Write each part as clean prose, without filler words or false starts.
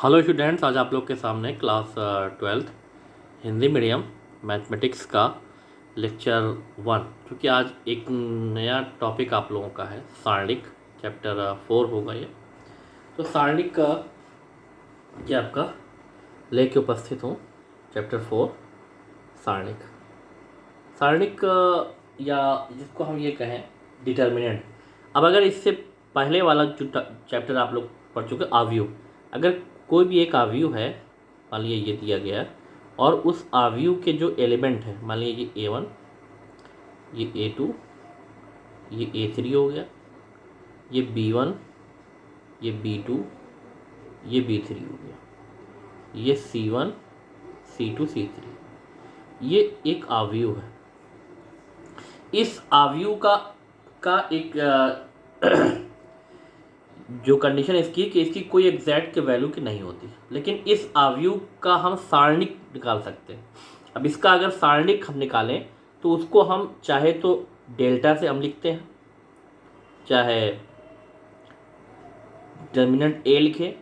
Hello students, आज आप लोग के सामने class 12th Hindi medium mathematics का लेक्चर 1, क्योंकि आज एक नया टॉपिक आप लोगों का है सारणिक। चैप्टर 4 होगा ये। तो सारणिक का ये आपका लेके उपस्थित हूँ। चैप्टर 4 सारणिक। सारणिक या जिसको हम ये कहें डिटर्मिनेंट। अब अगर इससे पहले वाला जो चैप्टर आप लोग पढ़ चुके आव्यूह, अगर कोई भी एक आव्यूह है, मान लीजिए ये दिया गया है, और उस आव्यूह के जो एलिमेंट हैं, मान लीजिए ये A1, ये A2, ये A3 हो गया, ये B1, ये B2, ये B3 हो गया, ये C1, C2, C3, ये एक आव्यूह है। इस आव्यूह का एक जो कंडीशन इसकी कि इसकी कोई एग्जैक्ट के वैल्यू की नहीं होती, लेकिन इस आव्यूह का हम सारणिक निकाल सकते हैं। अब इसका अगर सारणिक हम निकालें तो उसको हम चाहे तो डेल्टा से हम लिखते हैं, चाहे डिटर्मिनेंट ए लिखें,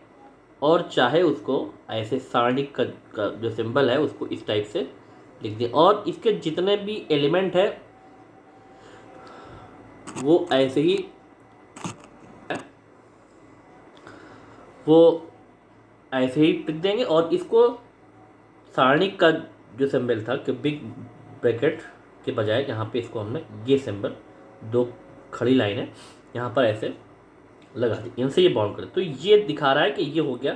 और चाहे उसको ऐसे सारणिक का जो सिंबल है उसको इस टाइप से लिख दें, और इसके जितने भी एलिमेंट है वो ऐसे ही लिख देंगे। और इसको सारणिक का जो सिंबल था कि बिग ब्रैकेट के बजाय यहाँ पे इसको हमने ये सिंबल, दो खड़ी लाइनें यहाँ पर ऐसे लगा दी, इनसे ये बाउंड करें। तो ये दिखा रहा है कि ये हो गया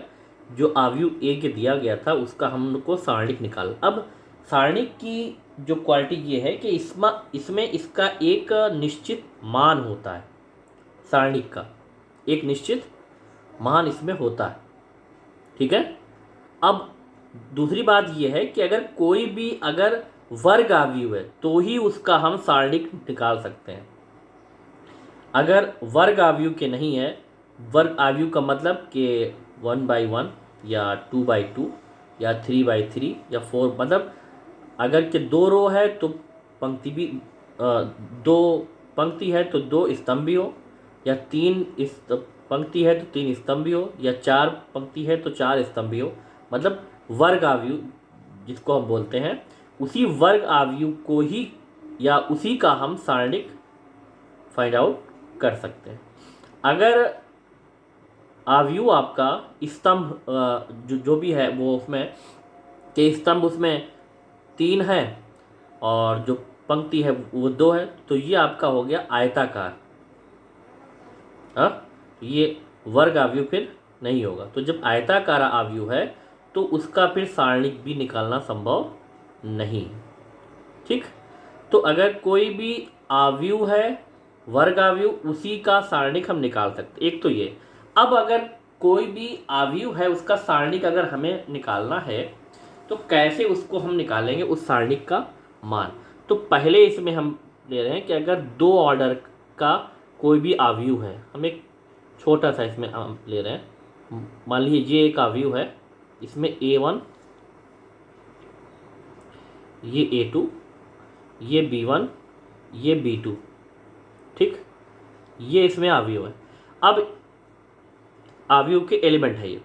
जो आव्यूह ए के दिया गया था उसका हमको सारणिक निकाल। अब सारणिक की जो क्वालिटी ये है कि इसमें इसका एक निश्चित मान होता है। सारणिक का एक निश्चित मान इसमें होता है, ठीक है। अब दूसरी बात यह है कि अगर कोई भी अगर वर्ग आव्यूह है तो ही उसका हम सारणिक निकाल सकते हैं। अगर वर्ग आव्यूह के नहीं है, वर्ग आव्यूह का मतलब कि 1/1 या 2/2 या 3/3 या 4, मतलब अगर के 2 रो है तो पंक्ति भी 2 पंक्ति है तो 2 स्तंभ भी हो, या 3 पंक्ति है तो 3 स्तंभ भी हो, या 4 पंक्ति है तो 4 स्तंभ भी हो, मतलब वर्ग आव्यूह जिसको हम बोलते हैं, उसी वर्ग आव्यूह को ही या उसी का हम सारणिक फाइंड आउट कर सकते हैं। अगर आव्यूह आपका स्तंभ जो भी है वो उसमें के स्तंभ उसमें 3 है और जो पंक्ति है वो 2 है, तो ये आपका हो गया आयताकार। ये वर्ग आव्यूह फिर नहीं होगा। तो जब आयताकार आव्यूह है तो उसका फिर सारणिक भी निकालना संभव नहीं, ठीक। तो अगर कोई भी आव्यूह है वर्ग आव्यूह, उसी का सारणिक हम निकाल सकते, एक तो ये। अब अगर कोई भी आव्यूह है उसका सारणिक अगर हमें निकालना है तो कैसे उसको हम निकालेंगे उस सारणिक का मान। तो पहले इसमें हम ले रहे हैं कि अगर 2 ऑर्डर का कोई भी आव्यूह है, हम एक छोटा सा इसमें हम ले रहे हैं, मान लीजिए ये एक आव्यूह है, इसमें A1, ये A2, ये B1, ये B2, ठीक। ये इसमें आव्यूह है। अब आव्यूह के एलिमेंट है ये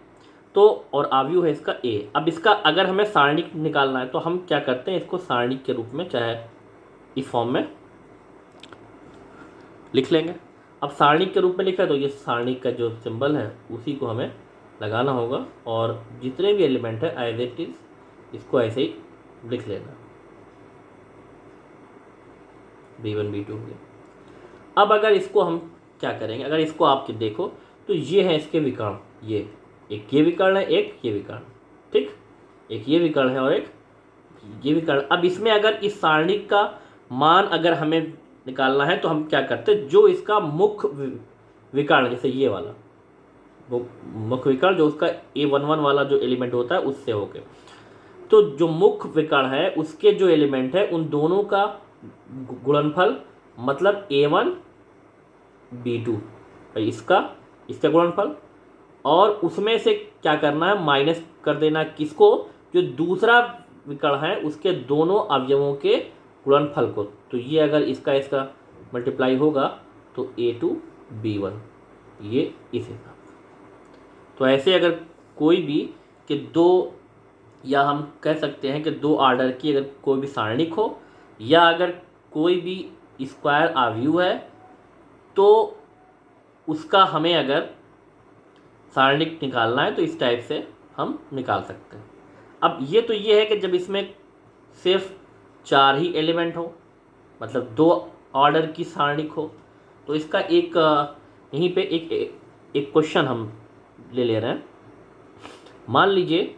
तो, और आव्यूह है इसका A। अब इसका अगर हमें सारणिक निकालना है तो हम क्या करते हैं, इसको सारणिक के रूप में चाहे इस फॉर्म में लिख लेंगे। अब सारणिक के रूप में लिखा है तो ये सारणिक का जो सिंबल है उसी को हमें लगाना होगा, और जितने भी एलिमेंट है एज इट इज इसको ऐसे ही लिख लेना, B1 B2 हो गया। अब अगर इसको हम क्या करेंगे, अगर इसको आप देखो तो ये है इसके विकर्ण, ये एक ये विकर्ण है, एक ये विकर्ण, ठीक। एक ये विकर्ण है और एक ये विकर्ण। अब इसमें अगर इस सारणिक का मान अगर हमें निकालना है तो हम क्या करते हैं, जो इसका मुख्य विकर्ण, जैसे ये वाला वो मुख्य विकर्ण जो उसका A11 वाला जो एलिमेंट होता है उससे होके, तो जो मुख्य विकर्ण है उसके जो एलिमेंट है उन दोनों का गुणनफल, मतलब A1 B2 इसका गुणनफल, और उसमें से क्या करना है, माइनस कर देना किसको, जो दूसरा विकर्ण है उसके दोनों अवयवों के गुणनफल को। तो ये अगर इसका मल्टीप्लाई होगा तो A2 B1, ये इस हिसाब। तो ऐसे अगर कोई भी कि दो, या हम कह सकते हैं कि दो ऑर्डर की अगर कोई भी सारणिक हो, या अगर कोई भी स्क्वायर अवयव है तो उसका हमें अगर सारणिक निकालना है तो इस टाइप से हम निकाल सकते हैं। अब ये है कि जब इसमें सिर्फ 4 ही एलिमेंट हो, मतलब 2 ऑर्डर की सारणिक हो, तो इसका एक यहीं पे एक क्वेश्चन हम ले रहे हैं। मान लीजिए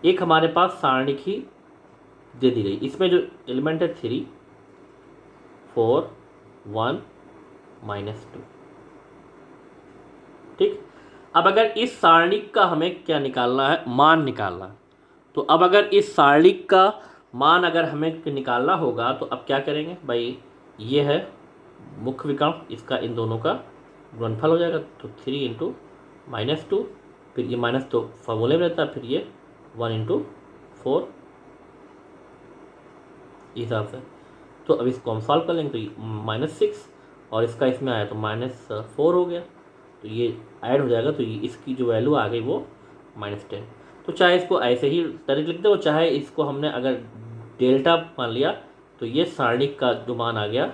एक हमारे पास सारणिक ही दे दी गई, इसमें जो एलिमेंट है 3, 4, 1, -2, ठीक। अब अगर इस सारणिक का हमें क्या निकालना है, मान निकालना है, तो अब अगर इस सारणिक का मान अगर हमें निकालना होगा तो अब क्या करेंगे भाई, ये है मुख्य विकर्ण, इसका इन दोनों का गुणनफल हो जाएगा, तो 3 × -2, फिर ये माइनस तो फॉर्मूले में रहता है, फिर ये 1 × 4 हिसाब से। तो अब इसको हम सॉल्व कर लेंगे तो -6 और इसका इसमें आया तो -4 हो गया, तो ये ऐड हो जाएगा, तो ये इसकी जो वैल्यू आ गई वो -10। तो चाहे इसको ऐसे ही डायरेक्ट लिख दो, चाहे इसको हमने अगर डेल्टा मान लिया तो ये सारणिक का जो मान आ गया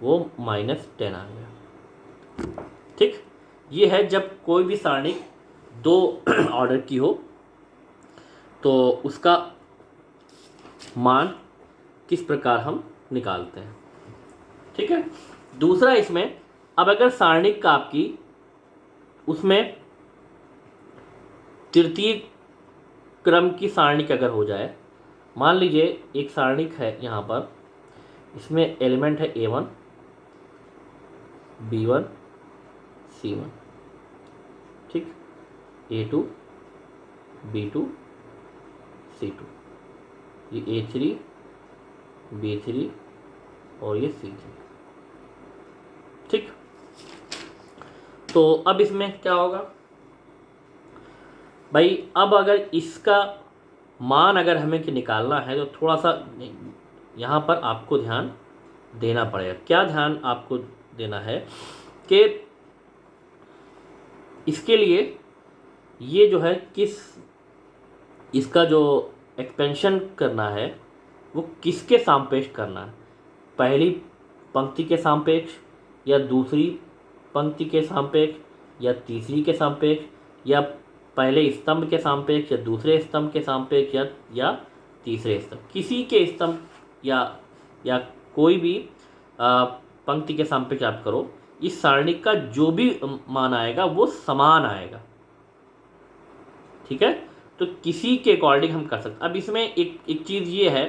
वो -10 आ गया, ठीक। ये है जब कोई भी सारणिक 2 ऑर्डर की हो तो उसका मान किस प्रकार हम निकालते हैं, ठीक है। दूसरा इसमें, अब अगर सारणिक का आपकी उसमें तृतीय क्रम की सारणिक अगर हो जाए, मान लीजिए एक सारणिक है यहाँ पर, इसमें एलिमेंट है A1, B1, C1, ठीक, A2, B2, C2, ये A3, B3 और ये C3, ठीक। तो अब इसमें क्या होगा भाई, अब अगर इसका मान अगर हमें कि निकालना है तो थोड़ा सा यहाँ पर आपको ध्यान देना पड़ेगा। क्या ध्यान आपको देना है कि इसके लिए ये जो है किस, इसका जो एक्सपेंशन करना है वो किसके सापेक्ष करना है, पहली पंक्ति के सापेक्ष या दूसरी पंक्ति के सापेक्ष या तीसरी के सापेक्ष या पहले स्तंभ के सापेक्ष या दूसरे स्तंभ के सापेक्ष या तीसरे स्तंभ, किसी के स्तंभ या कोई भी पंक्ति के सापेक्ष आप करो, इस सारणिक का जो भी मान आएगा वो समान आएगा, ठीक है। तो किसी के अकॉर्डिंग हम कर सकते। अब इसमें एक चीज़ ये है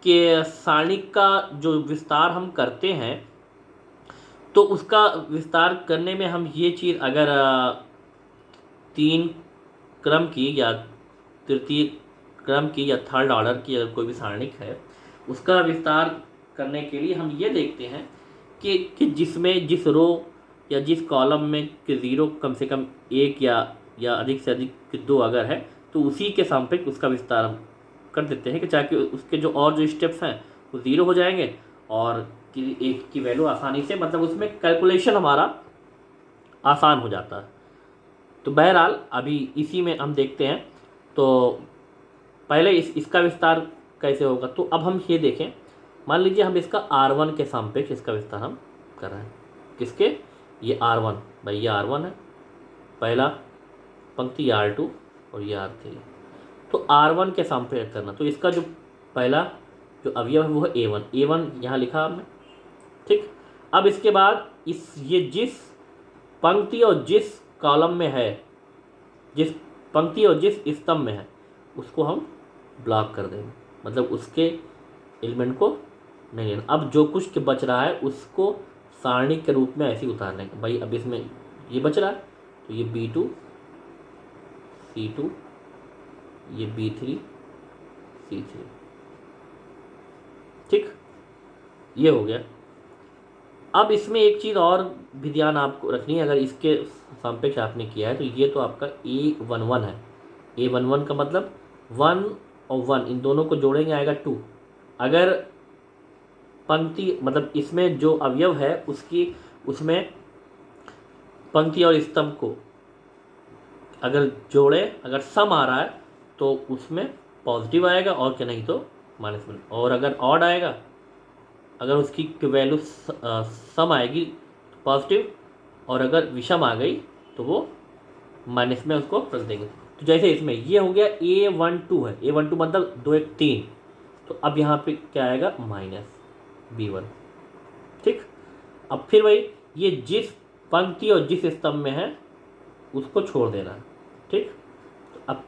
कि सारणिक का जो विस्तार हम करते हैं तो उसका विस्तार करने में हम ये चीज़ अगर 3 क्रम की या तृतीय क्रम की या थर्ड ऑर्डर की अगर कोई भी सारणिक है, उसका विस्तार करने के लिए हम ये देखते हैं कि जिसमें जिस रो या जिस कॉलम में कि 0 कम से कम 1 या अधिक से अधिक 2 अगर है तो उसी के सापेक्ष उसका विस्तार हम कर देते हैं कि ताकि उसके जो और जो स्टेप्स हैं वो 0 हो जाएंगे और एक की वैल्यू आसानी से, मतलब उसमें कैलकुलेशन हमारा आसान हो जाता है। तो बहरहाल अभी इसी में हम देखते हैं। तो पहले इसका विस्तार कैसे होगा, तो अब हम ये देखें, मान लीजिए हम इसका R1 के सापेक्ष इसका विस्तार हम कर रहे हैं, किसके, ये R1, भाई ये R1 है, पहला पंक्ति R2 और ये R3, तो R1 के सापेक्ष करना, तो इसका जो पहला जो अवयव है वो है A1 यहाँ लिखा हमने, ठीक। अब इसके बाद ये जिस पंक्ति और जिस कॉलम में है, जिस पंक्ति और जिस स्तंभ में है उसको हम ब्लॉक कर देंगे, मतलब उसके एलिमेंट को नहीं लेना। अब जो कुछ के बच रहा है उसको सारणिक के रूप में ऐसे ही उतारने का। भाई अब इसमें ये बच रहा है तो ये B2, C2, ये B3, C3, ठीक, ये हो गया। अब इसमें एक चीज़ और भी ध्यान आपको रखनी है, अगर इसके सापेक्ष आपने किया है तो ये तो आपका A11 है। A11 का मतलब 1 और 1 इन दोनों को जोड़ेंगे आएगा 2। अगर पंक्ति मतलब इसमें जो अवयव है उसमें पंक्ति और स्तंभ को अगर जोड़े, अगर सम आ रहा है तो उसमें पॉजिटिव आएगा, और क्या नहीं तो माइनस में। और अगर ऑड आएगा, अगर उसकी वैल्यू सम आएगी तो पॉजिटिव, और अगर विषम आ गई तो वो माइनस में उसको रख देंगे। तो जैसे इसमें ये हो गया A12 है, A12 मतलब 2 1 3, तो अब यहाँ पे क्या आएगा माइनस B1। ठीक, अब फिर वही ये जिस पंक्ति और जिस स्तंभ में है उसको छोड़ देना है। ठीक, तो अब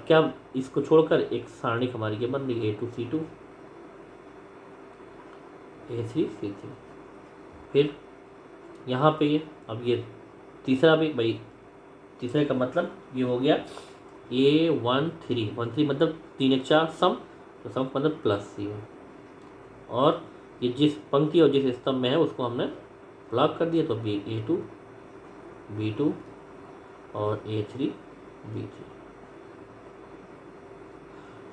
क्या, इसको छोड़कर एक सारणी हमारी ये बन रही है A2 C2 A3 C3। फिर यहाँ पे ये, अब ये तीसरा भी भाई, तीसरे का मतलब ये हो गया A13 13 मतलब 3 1 4 सम, तो सम मतलब प्लस C1। और ये जिस पंक्ति और जिस स्तंभ में है उसको हमने ब्लॉक कर दिया, तो A2 B2 और A3 B3।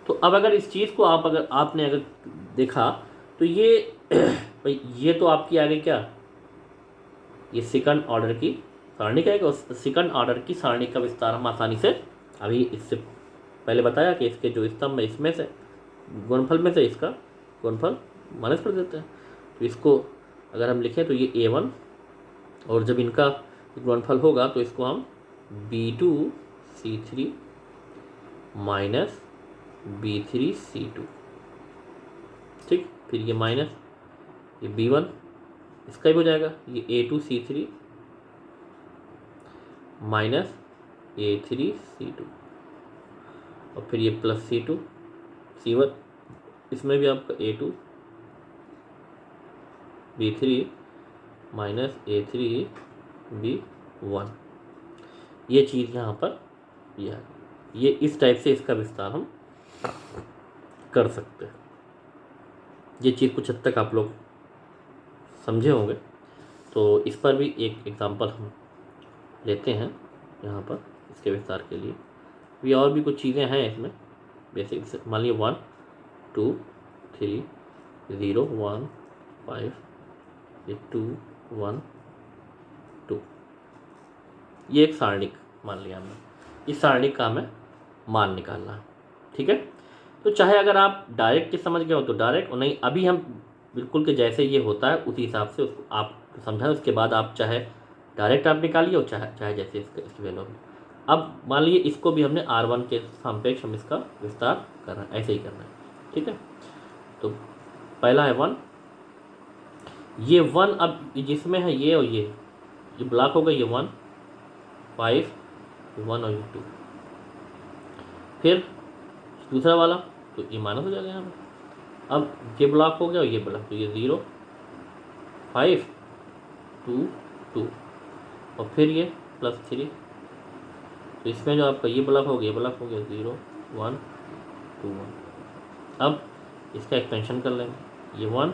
तो अब अगर इस चीज़ को आपने अगर देखा तो ये भाई ये तो आपकी आ गई क्या, ये सेकंड ऑर्डर की सारणी का, उस सेकंड ऑर्डर की सारणी का विस्तार हम आसानी से, अभी इससे पहले बताया कि इसके जो स्तंभ है इसमें से गुणनफल में से इसका गुणनफल माइनस कर देते हैं। तो इसको अगर हम लिखें तो ये A1, और जब इनका गुणनफल होगा तो इसको हम B2 C3 minus B3 C2। ठीक, फिर ये माइनस ये B1 इसका ही हो जाएगा, ये A2 C3 minus A3 C2, और फिर ये प्लस C2 C1, इसमें भी आपका A2 B3 minus A3 B1। ये चीज़ यहाँ पर ये इस टाइप से इसका विस्तार हम कर सकते हैं। ये चीज़ कुछ हद तक आप लोग समझे होंगे। तो इस पर भी एक एग्जांपल हम लेते हैं यहाँ पर इसके विस्तार के लिए। भी और भी कुछ चीज़ें हैं इसमें बेसिक, मान लीजिए 1 2 3 0 1 5 2 1 2, ये एक सारणिक मान लिया हमने। इस सारणिक का हमें मान निकालना है। ठीक है, तो चाहे अगर आप डायरेक्ट समझ गए हो तो डायरेक्ट, और नहीं अभी हम बिल्कुल के जैसे ये होता है उसी हिसाब से उसको आप समझाएं, उसके बाद आप चाहे डायरेक्ट आप निकालिए और चाहे जैसे इसकी वैल्यू। अब मान लीजिए इसको भी हमने R1 के सापेक्ष हम इसका विस्तार करना है, ऐसे ही करना है। ठीक है, तो पहला है 1, ये 1 अब जिसमें है ये और ये ब्लॉक होगा, ये 1 5 1 और 2। फिर दूसरा वाला तो ये माइनस हो जाएगा यहाँ पर, अब ये ब्लॉक हो गया और ये ब्लॉक, तो ये 0 5 2 2, और फिर ये प्लस 3, तो इसमें जो आपका ये ब्लॉक हो गया 0 1 2 1। अब इसका एक्सपेंशन कर लेंगे, ये 1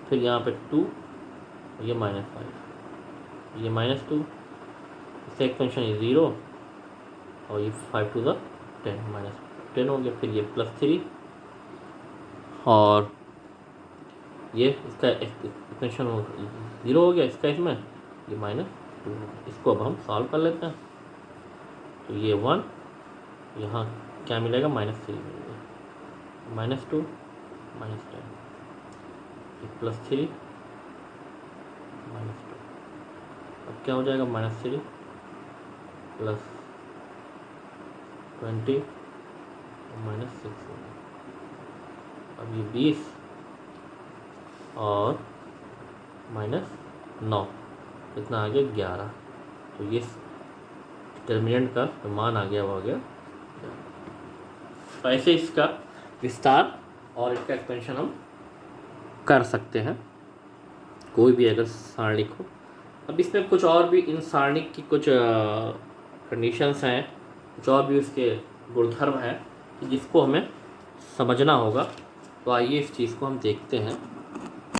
फिर यहाँ पे 2, ये -5, ये -2, इसका एक्सपेंशन ये 0, और ये 5 to the 10 -10 हो गया। फिर ये +3, और ये इसका एक्सपेंशन 0 हो गया, इसका इसमें ये -2 हो गया। इसको अब हम सॉल्व कर लेते हैं, तो ये 1 यहाँ क्या मिलेगा -3 मिलेगा, -2 -10, +3 -2, अब क्या हो जाएगा -3 +20 -6 होगा। अब ये 20 और -9 कितना आ गया 11, तो ये डिटर्मिनेंट का जो मान आ गया वो आ गया। तो ऐसे इसका विस्तार और इसका एक्सपेंशन हम कर सकते हैं कोई भी अगर सारणिक हो। अब इसमें कुछ और भी इन सारणिक की कुछ कंडीशंस हैं, कुछ और भी उसके गुणधर्म हैं कि जिसको हमें समझना होगा। तो आइए इस चीज़ को हम देखते हैं।